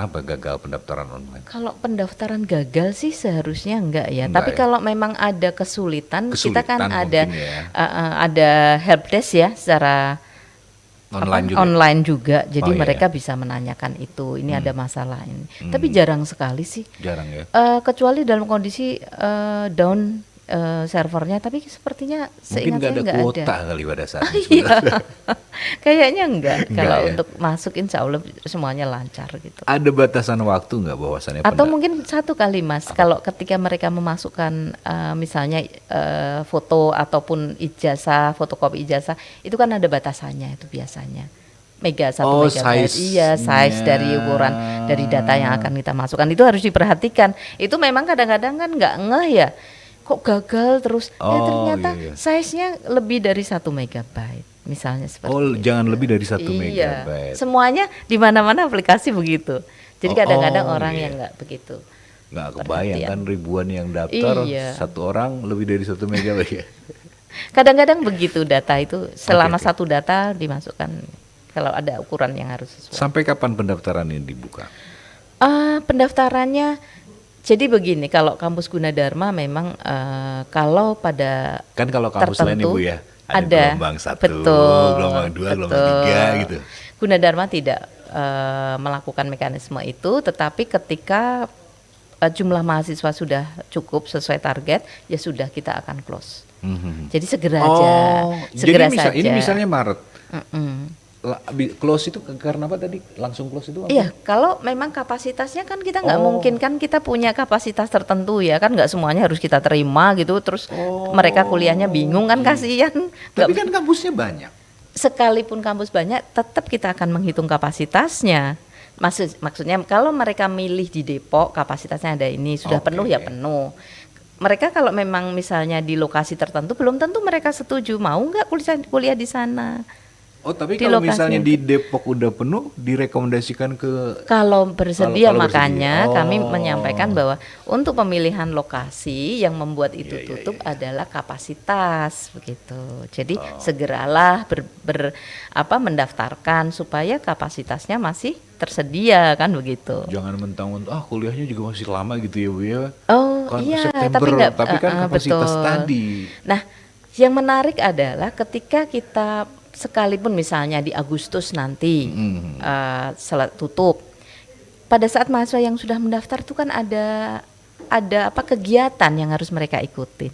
apa gagal pendaftaran online? Kalau pendaftaran gagal sih seharusnya enggak ya. Enggak Tapi ya? kalau memang ada kesulitan kita kan Kesulitan ada mungkin ya. ada helpdesk ya secara Online juga. juga. Jadi Oh, iya, mereka iya. bisa menanyakan itu. Ini ada masalah ini. Tapi jarang sekali sih. Jarang ya. Kecuali dalam kondisi down servernya. Tapi sepertinya Mungkin seingat nggak saya ada nggak kuota ada. kali pada saat itu. Iya. Kayaknya enggak. Enggak Kalau ya? untuk masuk insya Allah semuanya lancar gitu. Ada batasan waktu nggak bahwasannya? Atau mungkin satu kali Mas, kalau ketika mereka memasukkan misalnya foto ataupun ijazah, fotokopi ijazah, itu kan ada batasannya itu biasanya. Oh, 1 megabyte. Iya, size-nya. size dari ukuran dari data yang akan kita masukkan itu harus diperhatikan. Itu memang kadang-kadang kan nggak ngeh ya. Kok gagal terus? Ternyata iya, iya. size-nya lebih dari 1 megabyte. Misalnya seperti itu. jangan lebih dari 1 Iya, megabyte. semuanya di mana-mana aplikasi begitu. Jadi kadang-kadang orang iya. yang nggak begitu. Nggak kebayang Perhatian. kan ribuan yang daftar, Iya. satu orang lebih dari 1 megabyte ya. Kadang-kadang begitu data itu selama Oke. satu data dimasukkan kalau ada ukuran yang harus sesuai. Sampai kapan pendaftaran ini dibuka? Pendaftarannya jadi begini, kalau kampus Gunadarma memang kalau pada Kan kalau kampus lain tertentu Ibu ya, ada gelombang 1, betul, gelombang 2, gelombang betul. 3 gitu. Gunadarma tidak melakukan mekanisme itu, tetapi ketika jumlah mahasiswa sudah cukup sesuai target, ya sudah kita akan close. Jadi segera aja, segera jadi saja. ini misalnya Maret. Mm-mm. Close itu karena apa tadi? Langsung close itu apa? Iya, kalau memang kapasitasnya kan kita nggak mungkin kan kita punya kapasitas tertentu ya kan nggak semuanya harus kita terima gitu terus mereka kuliahnya bingung kan kasihan. Tapi Nggak- kan kampusnya banyak. sekalipun kampus banyak tetap kita akan menghitung kapasitasnya. Maksudnya kalau mereka milih di Depok kapasitasnya ada ini sudah Oke. penuh ya penuh. Mereka kalau memang misalnya di lokasi tertentu belum tentu mereka setuju mau nggak kuliah di sana. Oh, tapi Di kalau lokasi misalnya itu. di Depok udah penuh, direkomendasikan ke Kalau bersedia Kalau makanya bersedia. kami Oh. menyampaikan bahwa untuk pemilihan lokasi yang membuat itu tutup adalah kapasitas begitu. Jadi segeralah mendaftarkan supaya kapasitasnya masih tersedia kan begitu. jangan mentang-mentang kuliahnya juga masih lama gitu ya Bu ya. Oh Kan iya, September, tapi kan kapasitas betul. tadi. Nah, yang menarik adalah ketika kita sekalipun misalnya di Agustus nanti tutup, pada saat mahasiswa yang sudah mendaftar itu kan ada kegiatan yang harus mereka ikuti.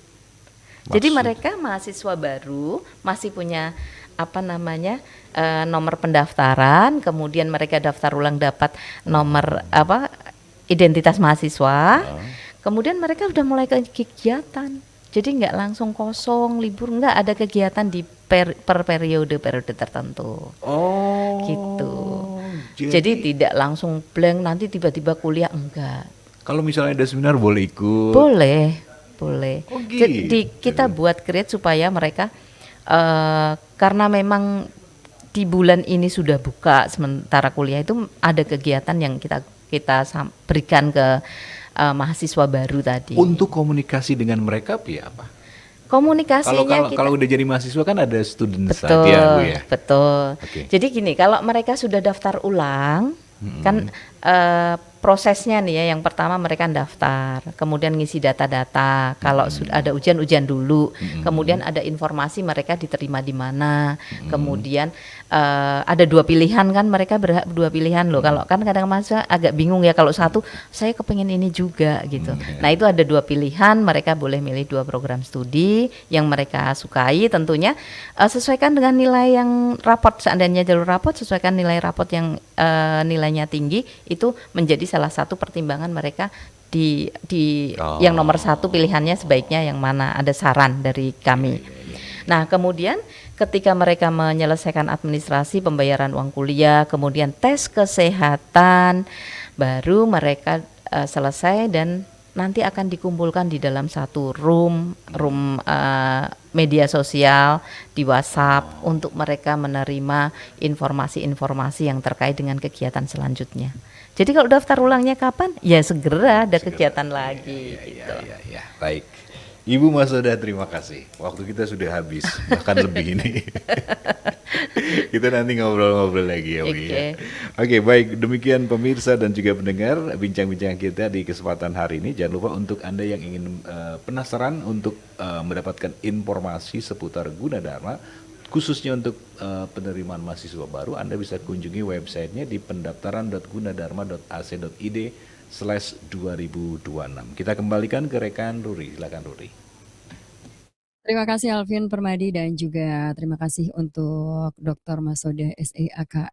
Jadi mereka mahasiswa baru masih punya nomor pendaftaran, kemudian mereka daftar ulang dapat nomor identitas mahasiswa, kemudian mereka sudah mulai kegiatan. Jadi nggak langsung kosong libur, nggak ada kegiatan di per periode tertentu. Oh. Gitu. Jadi tidak langsung blank nanti tiba-tiba kuliah enggak. Kalau misalnya ada seminar boleh ikut. Boleh. Oh, Jadi gitu. kita buat create supaya mereka karena memang di bulan ini sudah buka sementara kuliah itu ada kegiatan yang kita berikan ke mahasiswa baru tadi. Untuk komunikasi dengan mereka ya apa? Komunikasinya Kalau kita kalau udah jadi mahasiswa kan ada student betul, saja, Bu ya. betul. Oke. Jadi gini, kalau mereka sudah daftar ulang, kan prosesnya nih ya, yang pertama mereka daftar, kemudian ngisi data-data. Kalau sudah ada ujian dulu, kemudian ada informasi mereka diterima di mana, kemudian ada dua pilihan kan, mereka berhak dua pilihan loh. Kalau kan kadang mahasiswa agak bingung ya, kalau satu saya kepengen ini juga gitu. Nah itu ada dua pilihan, mereka boleh milih dua program studi yang mereka sukai tentunya. Sesuaikan dengan nilai yang rapot, seandainya jalur rapot sesuaikan nilai rapot yang nilainya tinggi, itu menjadi salah satu pertimbangan mereka di yang nomor satu pilihannya sebaiknya yang mana, ada saran dari kami. Nah kemudian ketika mereka menyelesaikan administrasi pembayaran uang kuliah, kemudian tes kesehatan, baru mereka selesai dan nanti akan dikumpulkan di dalam satu room media sosial di WhatsApp untuk mereka menerima informasi-informasi yang terkait dengan kegiatan selanjutnya. Jadi kalau daftar ulangnya kapan? Ya segera ada kegiatan lagi. Gitu. Ya. Baik. Ibu Masoda, terima kasih. Waktu kita sudah habis, bahkan lebih ini. Kita nanti ngobrol-ngobrol lagi ya, Bu ya. Oke, baik. Demikian pemirsa dan juga pendengar bincang-bincang kita di kesempatan hari ini. Jangan lupa untuk Anda yang ingin penasaran untuk mendapatkan informasi seputar Gunadarma, khususnya untuk penerimaan mahasiswa baru, Anda bisa kunjungi websitenya di pendaftaran.gunadarma.ac.id/2026. Kita kembalikan ke rekan Ruri. Silakan Ruri. Terima kasih Alvin Permadi dan juga terima kasih untuk Dr. Masoda SEAK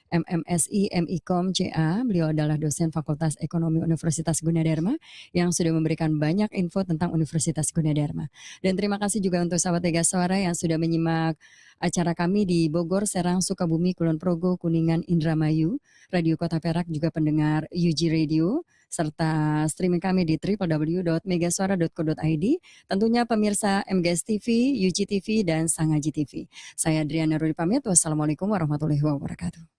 MMSI MIKOM CA. Beliau adalah dosen Fakultas Ekonomi Universitas Gunadarma yang sudah memberikan banyak info tentang Universitas Gunadarma. Dan terima kasih juga untuk sahabat Tega Suara yang sudah menyimak acara kami di Bogor, Serang, Sukabumi, Kulon Progo, Kuningan, Indramayu, Radio Kota Perak, juga pendengar UG Radio, serta streaming kami di www.megasuara.co.id. Tentunya pemirsa MGS TV, UG TV, dan Sangaji TV. Saya Adriana Rudi pamit. Wassalamualaikum warahmatullahi wabarakatuh.